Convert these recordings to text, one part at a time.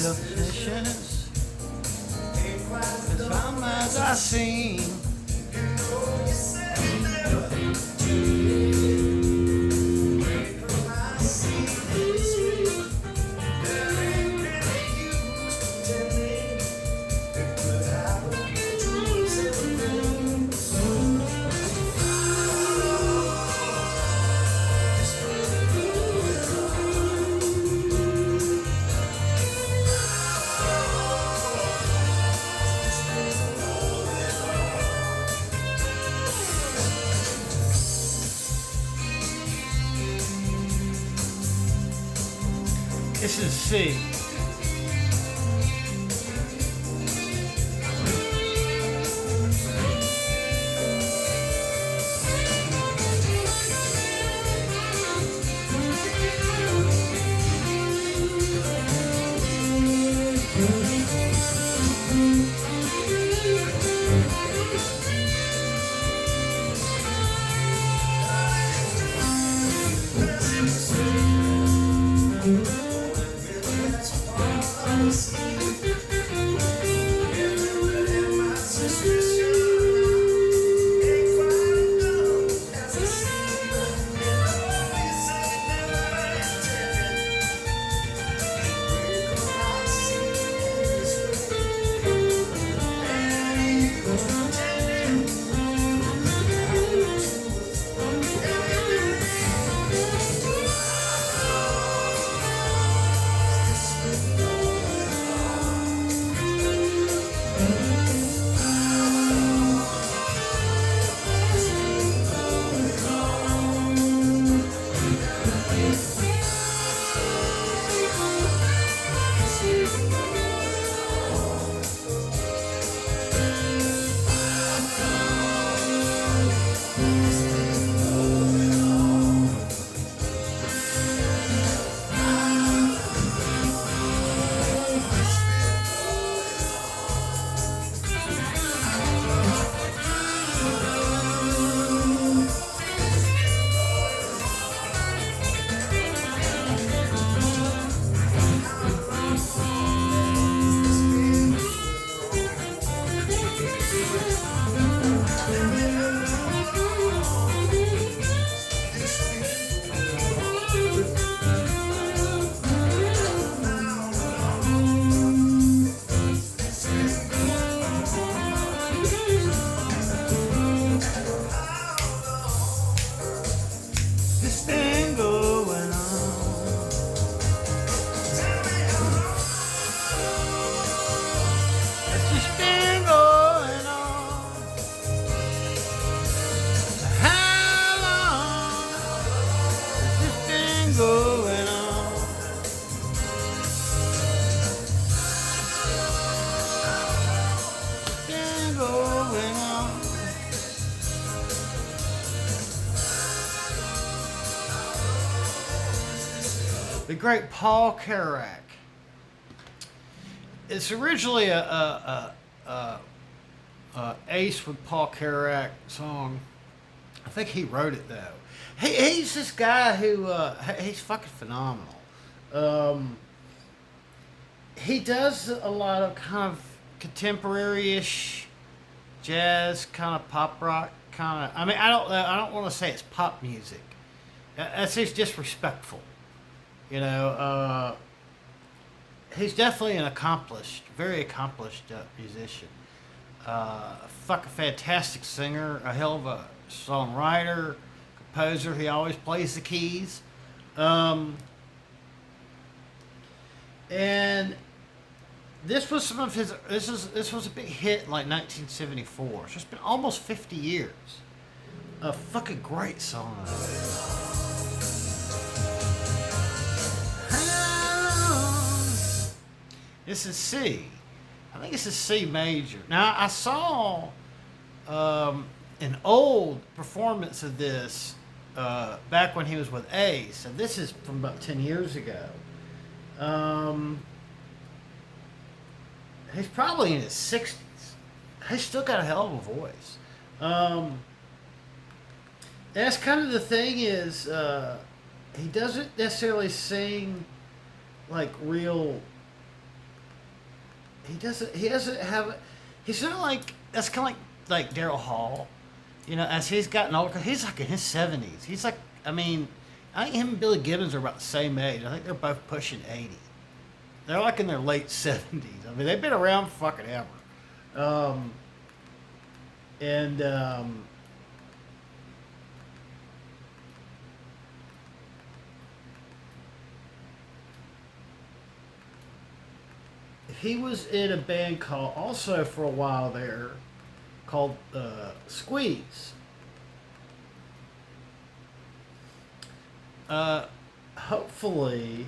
selfishness. As long as I seen. This is C. The great Paul Carrack. It's originally a Ace with Paul Carrack song. I think he wrote it though. He's this guy who he's fucking phenomenal. He does a lot of kind of contemporary-ish jazz, kind of pop rock, kind of. I mean, I don't want to say it's pop music. That seems disrespectful. You know, he's definitely an very accomplished musician. Fucking fantastic singer, a hell of a songwriter, composer. He always plays the keys. And this was some of his. This was a big hit in like 1974. So it's been almost 50 years. A fucking great song. This is C. I think this is C major. Now, I saw an old performance of this back when he was with Ace. And this is from about 10 years ago. He's probably in his 60s. He's still got a hell of a voice. That's kind of the thing is, he doesn't necessarily sing like real he doesn't. He doesn't have. He's not like that's kind of like Daryl Hall, you know. As he's gotten older, 'cause he's like in his 70s. He's like, I mean, I think him and Billy Gibbons are about the same age. I think they're both pushing 80. They're like in their late 70s. I mean, they've been around for fucking ever. Um, and he was in a band called also for a while there called Squeeze. Hopefully,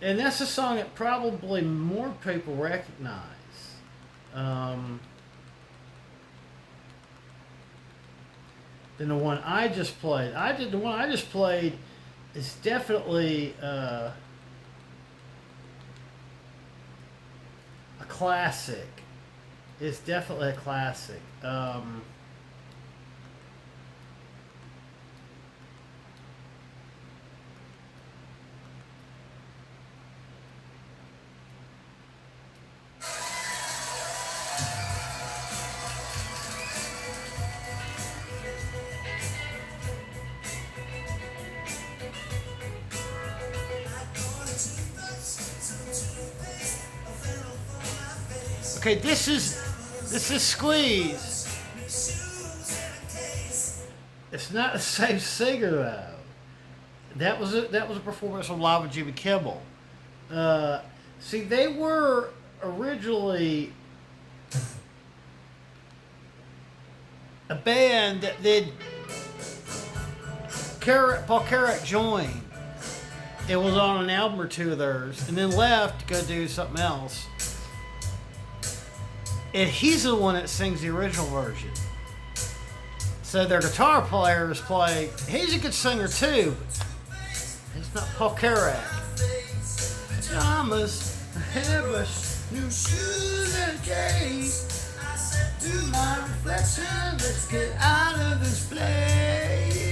and that's a song that probably more people recognize. Um, than the one I just played. The one I just played is definitely a classic. It's definitely a classic. Okay, this is Squeeze. It's not the same singer though. That was a performance on Live with Jimmy Kimmel. See, they were originally a band that Paul Carrack joined. It was on an album or two of theirs, and then left to go do something else. And he's the one that sings the original version. So their guitar players play. He's a good singer too, but he's not Paul Carrack. Pajamas, hairbrush, new shoes and a case. Do my reflection, let's get out of this place.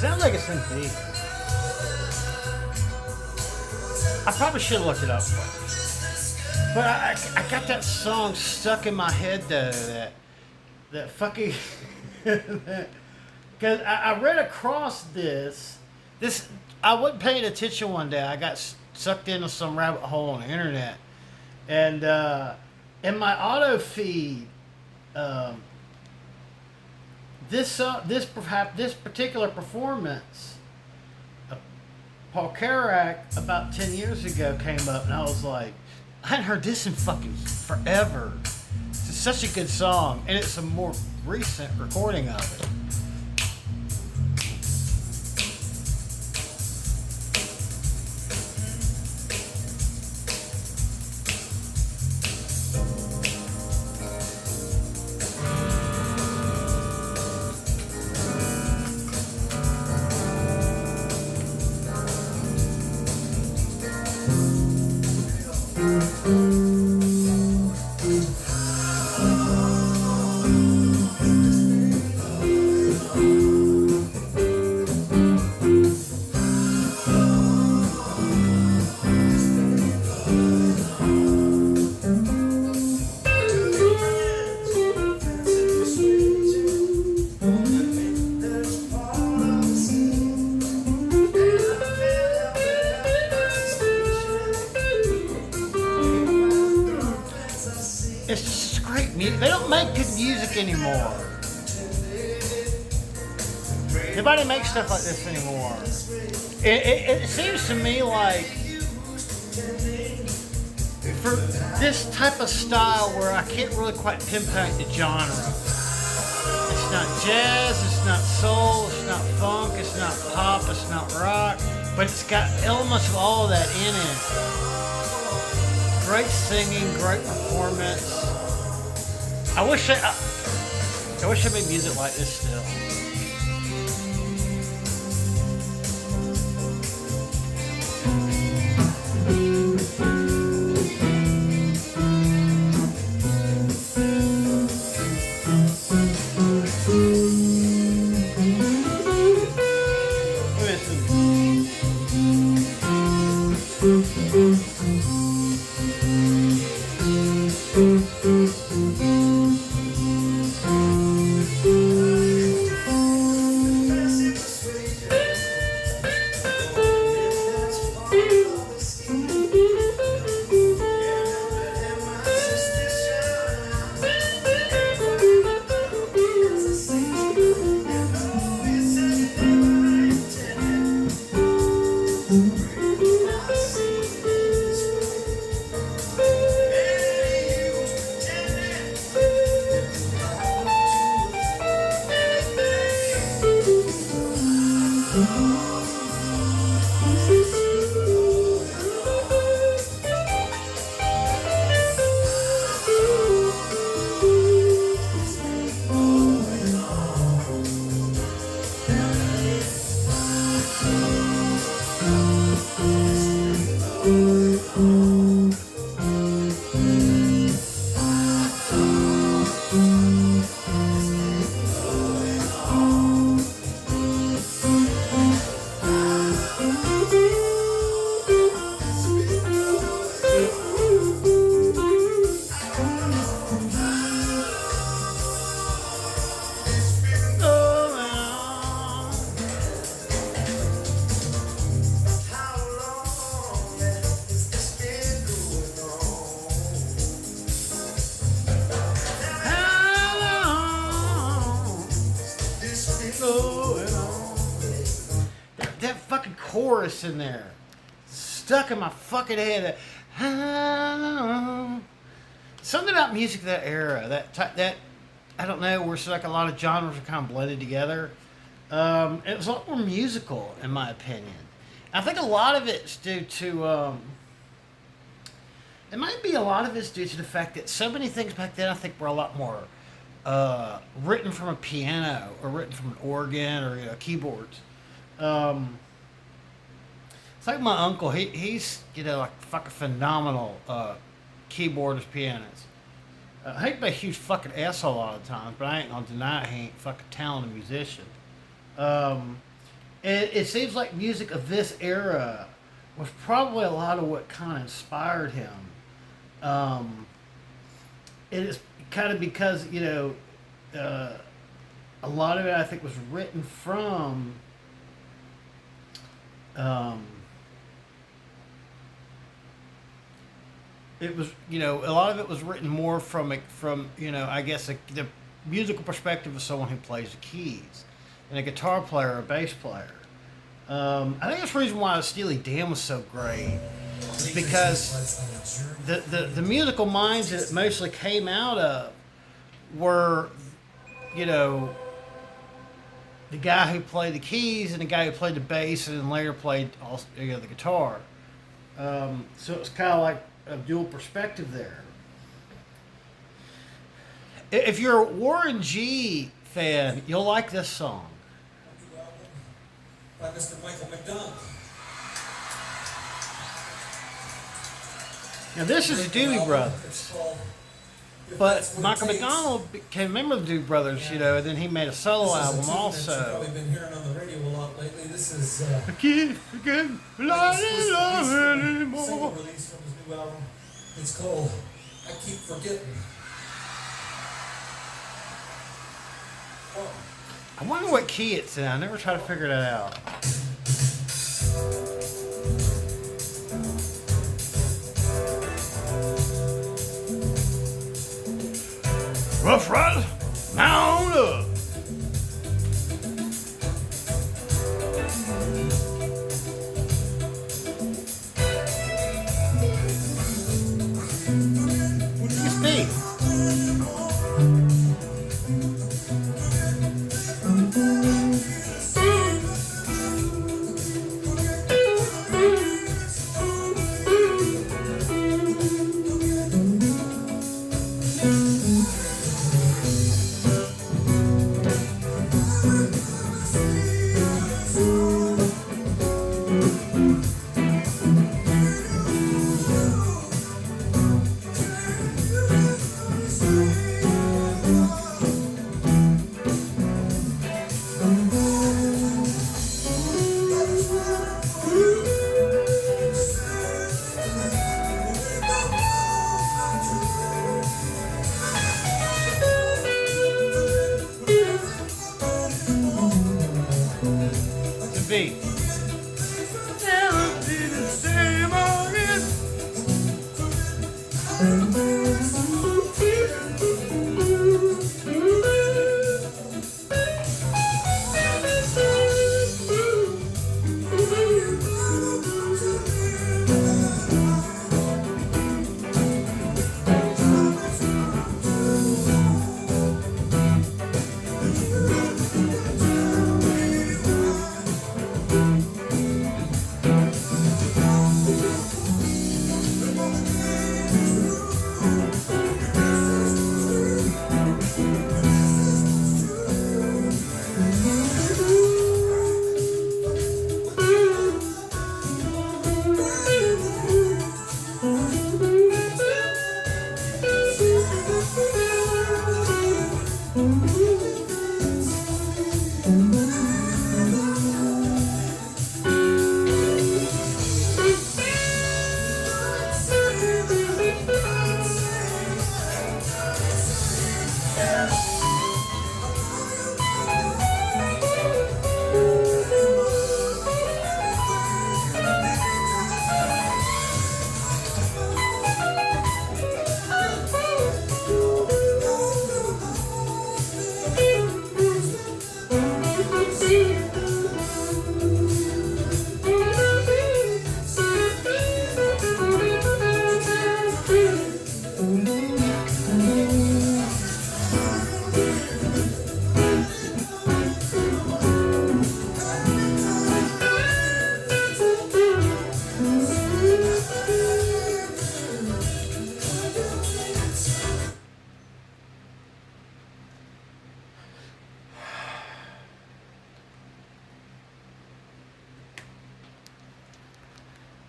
Sounds like it's in B. I probably should have looked it up. But I got that song stuck in my head though. That fucking. Because I read across this. I wasn't paying attention one day. I got sucked into some rabbit hole on the internet, and in my auto feed, this particular performance, Paul Carrack about 10 years ago came up, and I was like, I hadn't heard this in fucking forever. It's such a good song, and it's a more recent recording of it. It's just great music. They don't make good music anymore. Nobody makes stuff like this anymore. It seems to me like for this type of style where I can't really quite pinpoint the genre. It's not jazz, it's not soul, it's not funk, it's not pop, it's not rock, but it's got elements of all of that in it. Great singing, great performance. I wish I made music like this still. That fucking chorus in there, stuck in my fucking head. Something about music of that era, that I don't know, where it's like a lot of genres are kind of blended together. It was a lot more musical, in my opinion. I think a lot of it's due to. It might be a lot of it's due to the fact that so many things back then I think were a lot more written from a piano or written from an organ or keyboards. It's like my uncle. He's like fucking phenomenal keyboardist, pianist. He can be a huge fucking asshole a lot of times, but I ain't gonna deny it. He ain't fucking talented musician. And it seems like music of this era was probably a lot of what kind of inspired him. Um, it is kind of because, uh, a lot of it I think was written from um, it was, a lot of it was written more from I guess the musical perspective of someone who plays the keys and a guitar player or a bass player. I think that's the reason why Steely Dan was so great, is because the musical minds that it mostly came out of were, you know, the guy who played the keys and the guy who played the bass and then later played also, the guitar. So it was kind of like a dual perspective there. If you're a Warren G fan, you'll like this song. By Mr. Micheal McDonald. Now this is the Doobie Brothers. But Michael McDonald became a member of the Doobie Brothers, and then he made a solo album also. You've probably been hearing on the radio a lot lately. This is I can't forget love anymore. Single release from his new album. It's called I Keep Forgetting. Oh. I wonder what key it's in. I never tried to figure that out. Rough Rider, mount up. It's me. B.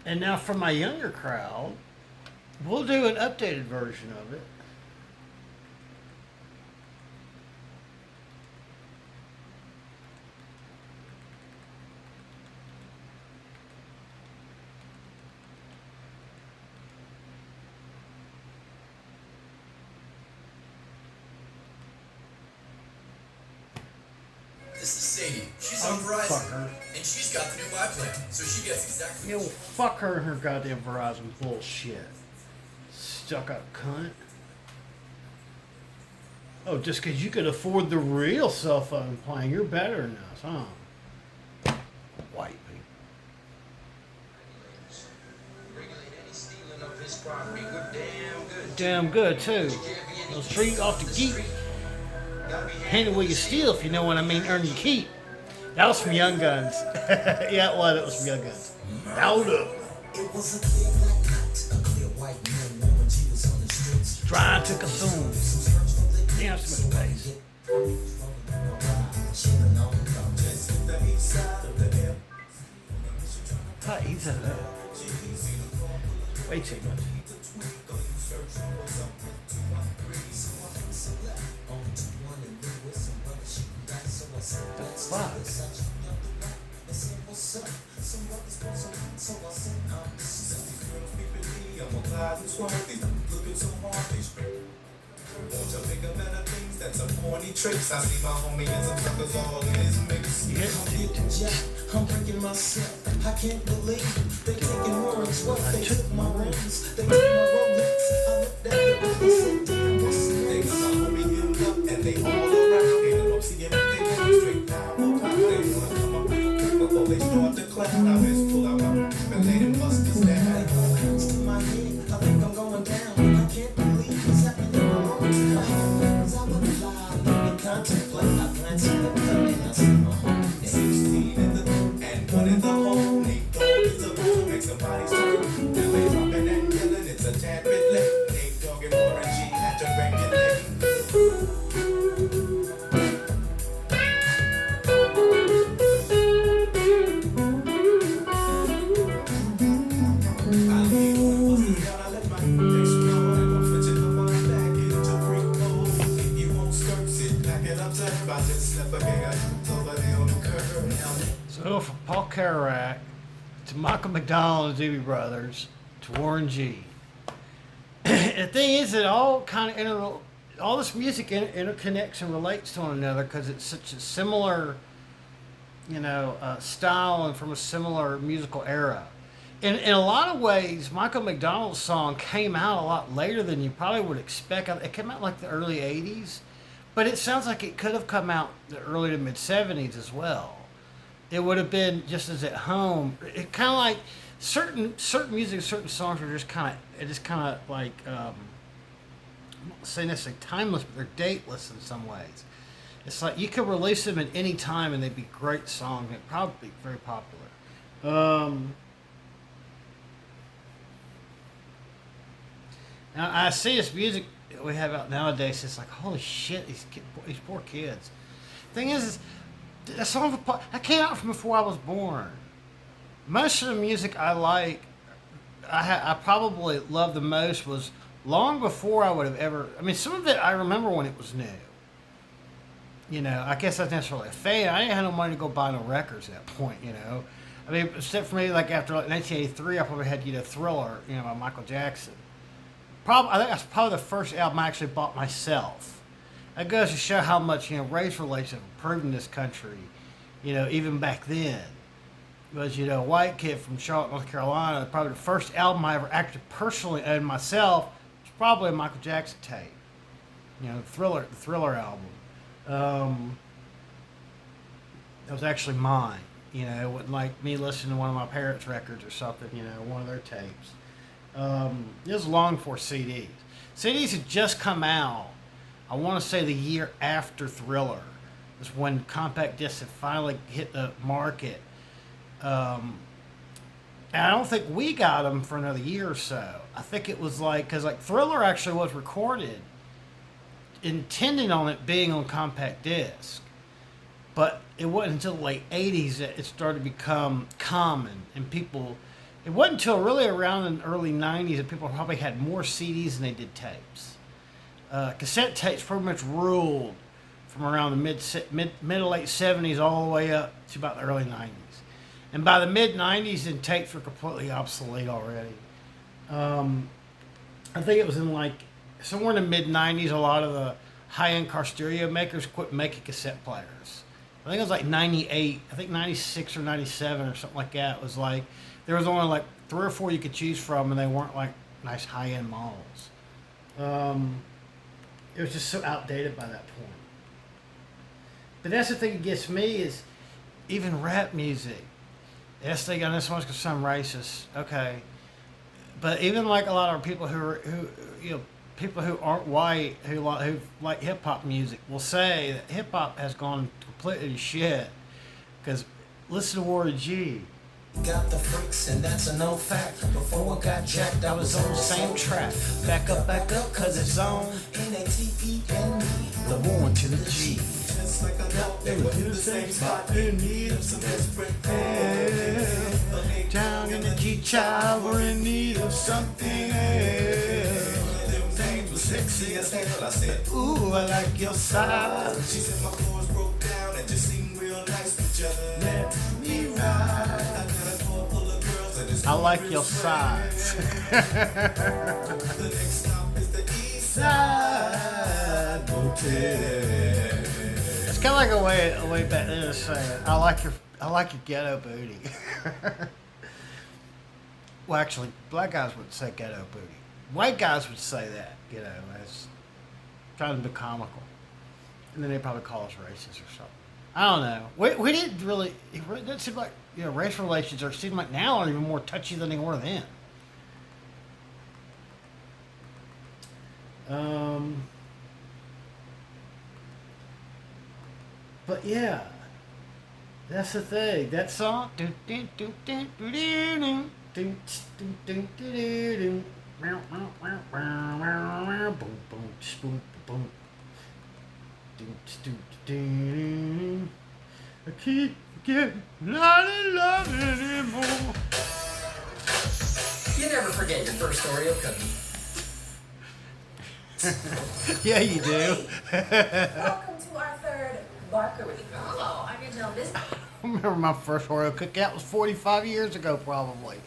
And now for my younger crowd, we'll do an updated version of it. Sadie. She's Oh, on fuck Verizon. her. And she's got the new My Plan, so she gets exactly Yo, fuck her and her goddamn Verizon bullshit. Stuck up cunt. Oh, just because you could afford the real cell phone plan, you're better than us, huh? White people. Damn good, too. No street off the geek. Handle what you steal, if you know what I mean. Earn your keep. That was from Young Guns. Yeah, it was. It was from Young Guns. Louder. It was a clear black night, a clear white moon, woman, she was on the streets. Trying to consume. Damn, some space. How easy is that? Way too much. The fuck? Tricks. I see my homie and some suckers all in his mix. I'm breaking myself. I can't believe they taking words. What they took my rings, they took my Rolex. I looked at it and said, damn, what's They got next? my homie hemmed up and they all around. Ain't no seeing if they want straight down. No time they wanna come up quick before they start to clown. I just pull out my and lay them busters down. Hands to my head, I think I'm going down. I can't believe what's happening in my room. My hands, I would lie, let me contemplate. I glance at the cut and I see my home. 16 in the and one in the hole. Nate Dogg is a bone, make somebody start. Now they dropping and yelling, it's a tad bit late. Nate Dogg and Warren G had to regulate. I leave when the bus is down, I let my explode. And I'm switching the mind back into freak mode. If you won't skirt, sit back and observe. I just left a gang of dudes over there on the curb. Now So from Paul Carrack to Micheal McDonald and the Doobie Brothers to Warren G. The thing is, it all kind of all this music interconnects and relates to one another because it's such a similar, style and from a similar musical era. In a lot of ways, Micheal McDonald's song came out a lot later than you probably would expect. It came out like the early '80s, but it sounds like it could have come out the early to mid '70s as well. It would have been just as at home. It kind of like certain music, certain songs are just kind of like I'm not saying necessarily timeless, but they're dateless in some ways. It's like you could release them at any time and they'd be great songs. They'd probably be very popular. Now I see this music that we have out nowadays. It's like holy shit, these poor kids. Thing is that song that came out from before I was born. Most of the music I like, I probably loved the most was long before I would have ever. I mean, some of it I remember when it was new. I guess that's not necessarily a fan. I didn't have no money to go buy no records at that point. I mean, except for maybe like after 1983, I probably had Thriller, by Michael Jackson. I think that's probably the first album I actually bought myself. That goes to show how much race relations have improved in this country, even back then. Because a white kid from Charlotte, North Carolina, probably the first album I ever actually personally owned myself was probably a Michael Jackson tape. The Thriller album. That was actually mine. It wasn't like me listening to one of my parents' records or something. One of their tapes. It was long before CDs. CDs had just come out. I want to say the year after Thriller is when compact discs had finally hit the market. And I don't think we got them for another year or so. I think it was because Thriller actually was recorded intending on it being on compact disc. But it wasn't until the late 80s that it started to become common and people. It wasn't until really around in the early 90s that people probably had more CDs than they did tapes. Cassette tapes pretty much ruled from around the mid to late 70s all the way up to about the early 90s. And by the mid 90s, then tapes were completely obsolete already. I think it was in somewhere in the mid 90s, a lot of the high-end car stereo makers quit making cassette players. I think it was like 98, I think 96 or 97 or something like that. It was like, there was only like 3 or 4 you could choose from, and they weren't like nice high-end models. It was just so outdated by that point. But that's the thing that gets me is even rap music. Yes, they got this one's because I'm racist. Okay. But even like a lot of people people who aren't white who like hip hop music will say that hip hop has gone completely to shit. Because listen to Warren G. Got the freaks, and that's a no fact. Before I got jacked, I was on the same track. Back up, cause it's on N-A-T-E-N-E. The 1 to the G. Just like I know they were in the same spot in need of some desperate help. Down in the G, child, we're in need of something else. Them things was sexy as hell. I said, Ooh, I like your side. she said my chords broke down and just seemed real nice, but just Let me ride. I got a car full of girls and it's I like your sides. The next stop is the east Side motel. It's kind of like a way back then to say, I like your ghetto booty. Well, actually, black guys would say ghetto booty. White guys would say that, as trying to be comical. And then they probably call us racist or something. I don't know. We didn't really. It doesn't seem like race relations seem like now are even more touchy than they were then. But yeah, that's the thing. That song. I keep getting not in love anymore. You never forget your first Oreo cookie. Yeah, you do. Welcome to our third Barkery. Oh, I can tell this. I remember my first Oreo cookie. That was 45 years ago, probably.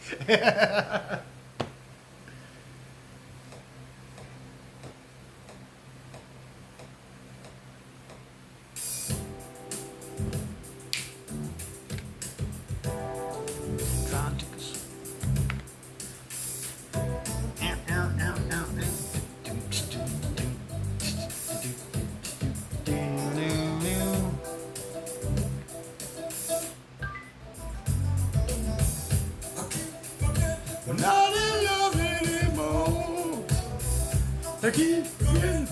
We're not in love anymore. I keep forgetting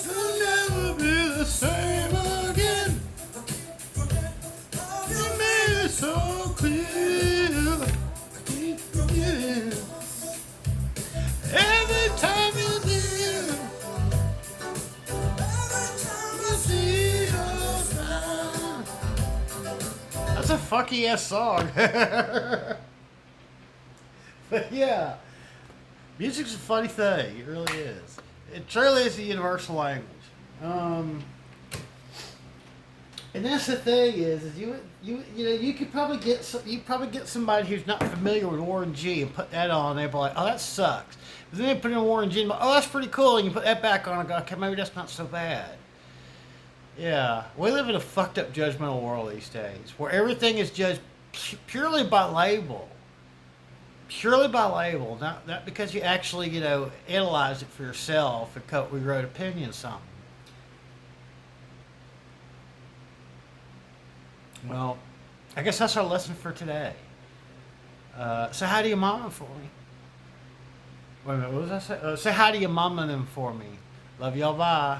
we'll never be the same again. You made it so clear. I keep forgetting every time you leave. You see your smile. That's a funky ass song. But yeah, music's a funny thing. It really is. It truly is a universal language. And that's the thing is you could probably get somebody who's not familiar with Warren G and put that on. And they'd be like, oh, that sucks. But then they put in Warren G and be like, oh, that's pretty cool. And you put that back on and go, okay, maybe that's not so bad. Yeah, we live in a fucked up judgmental world these days where everything is judged purely by label. Purely by label, not because you actually, analyze it for yourself and we wrote opinion or something. Well, I guess that's our lesson for today. Say hi to your mama for me. Wait a minute, what was I say? Say hi to your mama and them for me. Love y'all, bye.